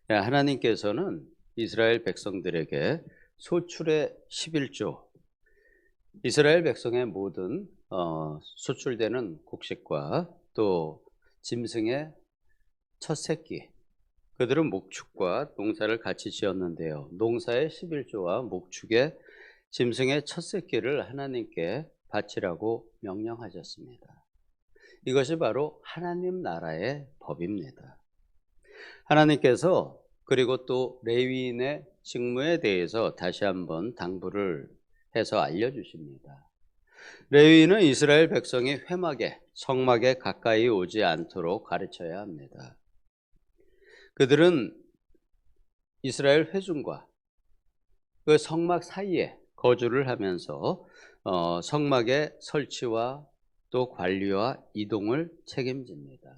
하나님께서는 이스라엘 백성들에게 소출의 11조, 이스라엘 백성의 모든 소출되는 곡식과 또 짐승의 첫 새끼, 그들은 목축과 농사를 같이 지었는데요. 농사의 11조와 목축의 짐승의 첫 새끼를 하나님께 바치라고 명령하셨습니다. 이것이 바로 하나님 나라의 법입니다. 하나님께서 그리고 또 레위인의 직무에 대해서 다시 한번 당부를 해서 알려주십니다. 레위인은 이스라엘 백성이 회막에, 성막에 가까이 오지 않도록 가르쳐야 합니다. 그들은 이스라엘 회중과 그 성막 사이에 거주를 하면서 성막의 설치와 또 관리와 이동을 책임집니다.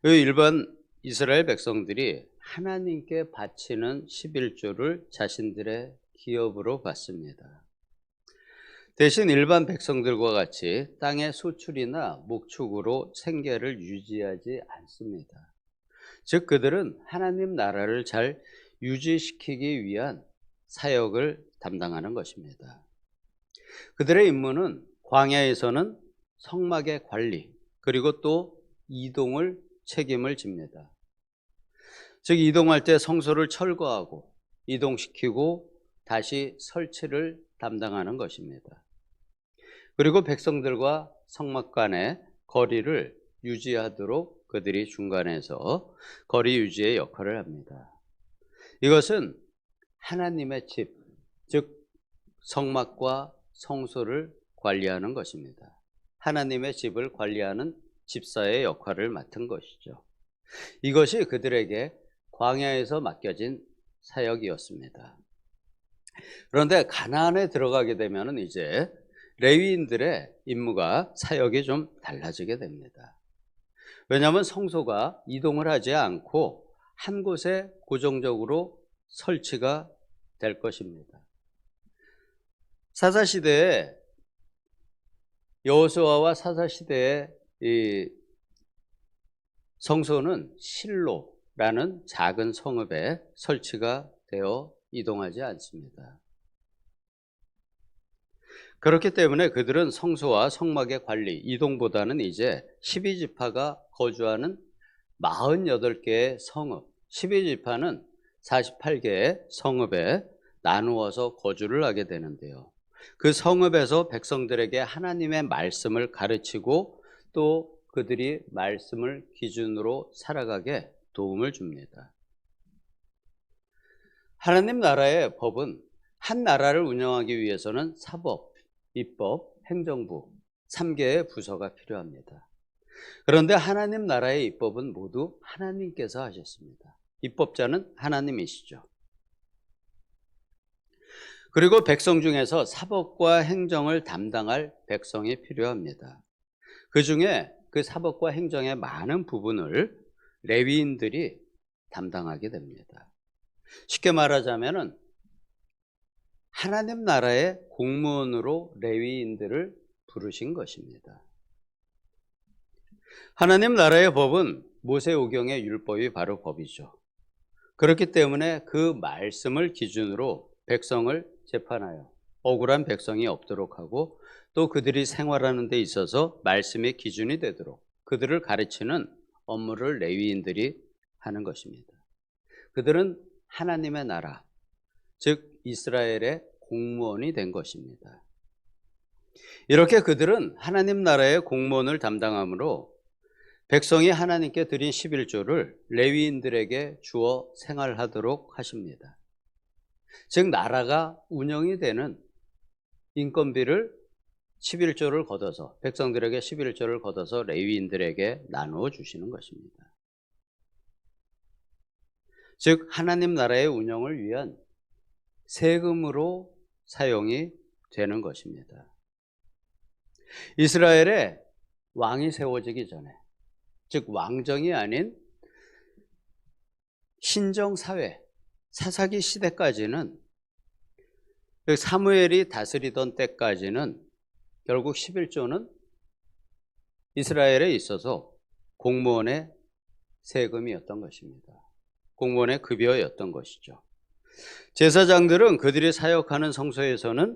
일반 이스라엘 백성들이 하나님께 바치는 11조를 자신들의 기업으로 받습니다. 대신 일반 백성들과 같이 땅의 소출이나 목축으로 생계를 유지하지 않습니다. 즉 그들은 하나님 나라를 잘 유지시키기 위한 사역을 담당하는 것입니다. 그들의 임무는 광야에서는 성막의 관리 그리고 또 이동을 책임을 집니다. 즉 이동할 때 성소를 철거하고 이동시키고 다시 설치를 담당하는 것입니다. 그리고 백성들과 성막 간의 거리를 유지하도록 그들이 중간에서 거리 유지의 역할을 합니다. 이것은 하나님의 집, 즉 성막과 성소를 관리하는 것입니다. 하나님의 집을 관리하는 집사의 역할을 맡은 것이죠. 이것이 그들에게 광야에서 맡겨진 사역이었습니다. 그런데 가나안에 들어가게 되면 이제 레위인들의 임무가 사역이 좀 달라지게 됩니다. 왜냐하면 성소가 이동을 하지 않고 한 곳에 고정적으로 설치가 될 것입니다. 사사시대에 여호수아와 사사시대의 이 성소는 실로라는 작은 성읍에 설치가 되어 이동하지 않습니다. 그렇기 때문에 그들은 성소와 성막의 관리, 이동보다는 이제 12지파가 거주하는 48개의 성읍, 12지파는 48개의 성읍에 나누어서 거주를 하게 되는데요. 그 성읍에서 백성들에게 하나님의 말씀을 가르치고 또 그들이 말씀을 기준으로 살아가게 도움을 줍니다. 하나님 나라의 법은 한 나라를 운영하기 위해서는 사법, 입법, 행정부 3개의 부서가 필요합니다. 그런데 하나님 나라의 입법은 모두 하나님께서 하셨습니다. 입법자는 하나님이시죠. 그리고 백성 중에서 사법과 행정을 담당할 백성이 필요합니다. 그 중에 그 사법과 행정의 많은 부분을 레위인들이 담당하게 됩니다. 쉽게 말하자면은 하나님 나라의 공무원으로 레위인들을 부르신 것입니다. 하나님 나라의 법은 모세오경의 율법이 바로 법이죠. 그렇기 때문에 그 말씀을 기준으로 백성을 재판하여 억울한 백성이 없도록 하고 또 그들이 생활하는 데 있어서 말씀의 기준이 되도록 그들을 가르치는 업무를 레위인들이 하는 것입니다. 그들은 하나님의 나라, 즉 이스라엘의 공무원이 된 것입니다. 이렇게 그들은 하나님 나라의 공무원을 담당하므로 백성이 하나님께 드린 11조를 레위인들에게 주어 생활하도록 하십니다. 즉 나라가 운영이 되는 인건비를 11조를 걷어서 백성들에게 11조를 걷어서 레위인들에게 나누어 주시는 것입니다. 즉 하나님 나라의 운영을 위한 세금으로 사용이 되는 것입니다. 이스라엘에 왕이 세워지기 전에, 즉 왕정이 아닌 신정사회, 사사기 시대까지는 사무엘이 다스리던 때까지는 결국 11조는 이스라엘에 있어서 공무원의 세금이었던 것입니다. 공무원의 급여였던 것이죠. 제사장들은 그들이 사역하는 성소에서는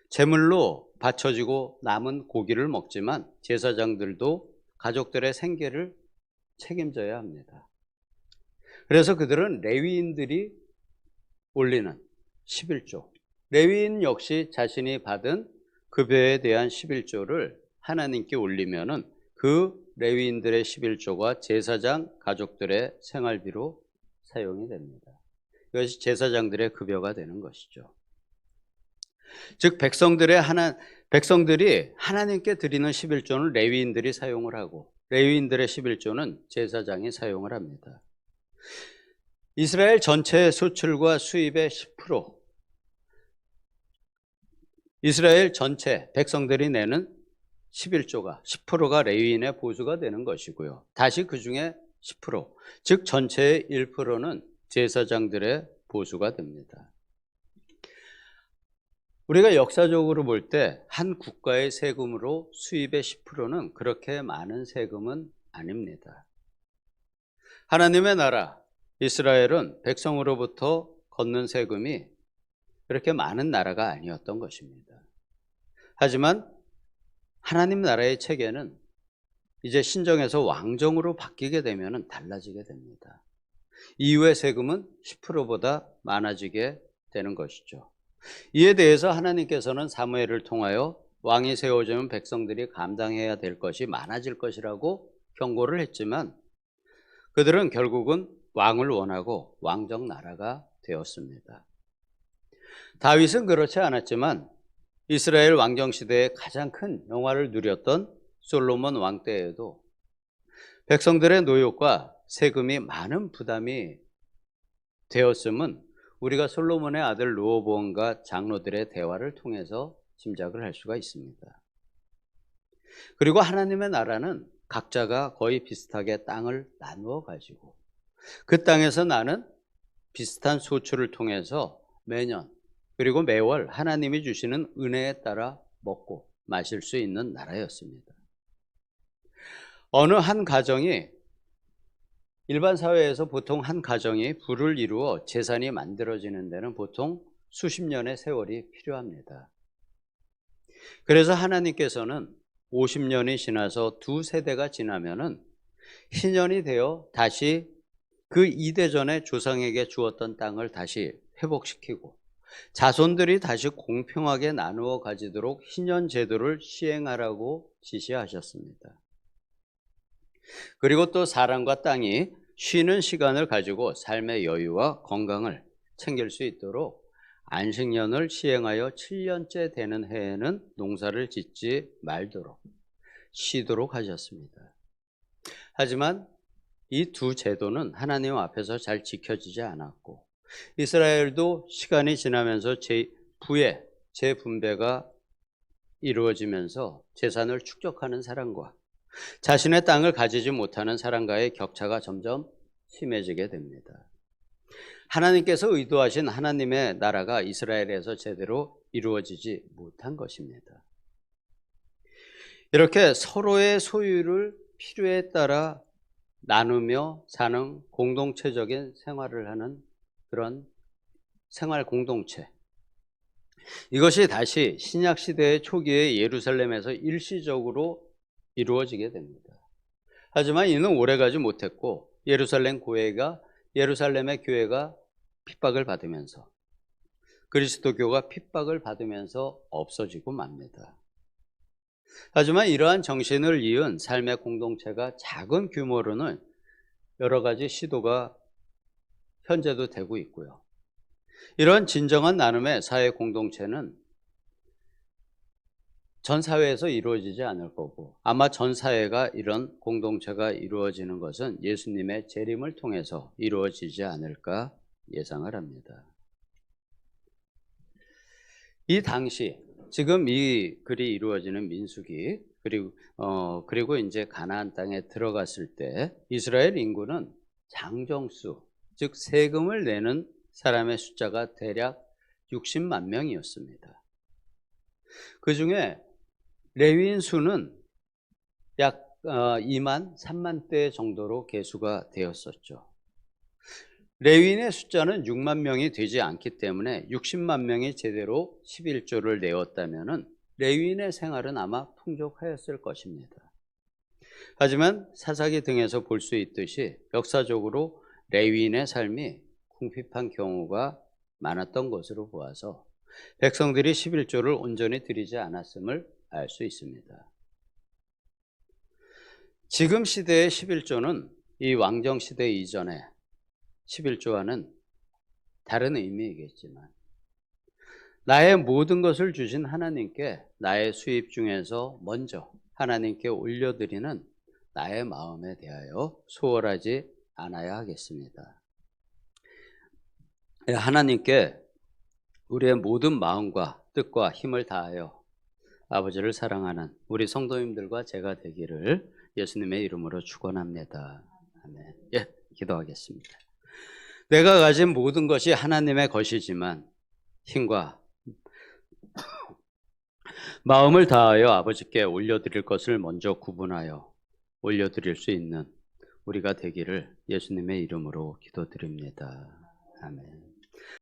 제물로 바쳐지고 남은 고기를 먹지만 제사장들도 가족들의 생계를 책임져야 합니다. 그래서 그들은 레위인들이 올리는 11조, 레위인 역시 자신이 받은 급여에 대한 11조를 하나님께 올리면은 그 레위인들의 11조가 제사장 가족들의 생활비로 사용이 됩니다. 이것이 제사장들의 급여가 되는 것이죠. 즉 백성들이 하나님께 드리는 11조는 레위인들이 사용을 하고 레위인들의 11조는 제사장이 사용을 합니다. 이스라엘 전체 수출과 수입의 10%, 이스라엘 전체 백성들이 내는 11조가 10%가 레위인의 보수가 되는 것이고요. 다시 그 중에 10%, 즉 전체의 1%는 제사장들의 보수가 됩니다. 우리가 역사적으로 볼 때 한 국가의 세금으로 수입의 10%는 그렇게 많은 세금은 아닙니다. 하나님의 나라 이스라엘은 백성으로부터 걷는 세금이 그렇게 많은 나라가 아니었던 것입니다. 하지만 하나님 나라의 체계는 이제 신정에서 왕정으로 바뀌게 되면 달라지게 됩니다. 이후의 세금은 10%보다 많아지게 되는 것이죠. 이에 대해서 하나님께서는 사무엘을 통하여 왕이 세워지면 백성들이 감당해야 될 것이 많아질 것이라고 경고를 했지만 그들은 결국은 왕을 원하고 왕정 나라가 되었습니다. 다윗은 그렇지 않았지만 이스라엘 왕정 시대에 가장 큰 영화를 누렸던 솔로몬 왕 때에도 백성들의 노역과 세금이 많은 부담이 되었음은 우리가 솔로몬의 아들 르호보암과 장로들의 대화를 통해서 짐작을 할 수가 있습니다. 그리고 하나님의 나라는 각자가 거의 비슷하게 땅을 나누어 가지고 그 땅에서 나는 비슷한 소출을 통해서 매년 그리고 매월 하나님이 주시는 은혜에 따라 먹고 마실 수 있는 나라였습니다. 어느 한 가정이 일반 사회에서 보통 한 가정이 부를 이루어 재산이 만들어지는 데는 보통 수십 년의 세월이 필요합니다. 그래서 하나님께서는 50년이 지나서 두 세대가 지나면은 희년이 되어 다시 그 이대전에 조상에게 주었던 땅을 다시 회복시키고 자손들이 다시 공평하게 나누어 가지도록 희년 제도를 시행하라고 지시하셨습니다. 그리고 또 사람과 땅이 쉬는 시간을 가지고 삶의 여유와 건강을 챙길 수 있도록 안식년을 시행하여 7년째 되는 해에는 농사를 짓지 말도록 쉬도록 하셨습니다. 하지만 이 두 제도는 하나님 앞에서 잘 지켜지지 않았고 이스라엘도 시간이 지나면서 재분배가 이루어지면서 재산을 축적하는 사람과 자신의 땅을 가지지 못하는 사람과의 격차가 점점 심해지게 됩니다. 하나님께서 의도하신 하나님의 나라가 이스라엘에서 제대로 이루어지지 못한 것입니다. 이렇게 서로의 소유를 필요에 따라 나누며 사는 공동체적인 생활을 하는 그런 생활 공동체, 이것이 다시 신약 시대의 초기에 예루살렘에서 일시적으로 이루어지게 됩니다. 하지만 이는 오래가지 못했고 예루살렘의 교회가 핍박을 받으면서 그리스도교가 핍박을 받으면서 없어지고 맙니다. 하지만 이러한 정신을 이은 삶의 공동체가 작은 규모로는 여러 가지 시도가 현재도 되고 있고요. 이런 진정한 나눔의 사회 공동체는 전 사회에서 이루어지지 않을 거고 아마 전 사회가 이런 공동체가 이루어지는 것은 예수님의 재림을 통해서 이루어지지 않을까 예상을 합니다. 이 당시 지금 이 글이 이루어지는 민수기 그리고 이제 가나안 땅에 들어갔을 때 이스라엘 인구는 장정수, 즉 세금을 내는 사람의 숫자가 대략 60만 명이었습니다. 그 중에 레위인 수는 약 2만, 3만 대 정도로 계수가 되었었죠. 레위인의 숫자는 6만 명이 되지 않기 때문에 60만 명이 제대로 11조를 내었다면 레위인의 생활은 아마 풍족하였을 것입니다. 하지만 사사기 등에서 볼 수 있듯이 역사적으로 레위인의 삶이 궁핍한 경우가 많았던 것으로 보아서 백성들이 11조를 온전히 드리지 않았음을 알 수 있습니다. 지금 시대의 11조는 이 왕정 시대 이전의 11조와는 다른 의미이겠지만 나의 모든 것을 주신 하나님께 나의 수입 중에서 먼저 하나님께 올려드리는 나의 마음에 대하여 소홀하지 않아야 하겠습니다. 하나님께 우리의 모든 마음과 뜻과 힘을 다하여 아버지를 사랑하는 우리 성도님들과 제가 되기를 예수님의 이름으로 축원합니다. 아멘. 예, 기도하겠습니다. 내가 가진 모든 것이 하나님의 것이지만 힘과 마음을 다하여 아버지께 올려드릴 것을 먼저 구분하여 올려드릴 수 있는 우리가 되기를 예수님의 이름으로 기도드립니다. 아멘.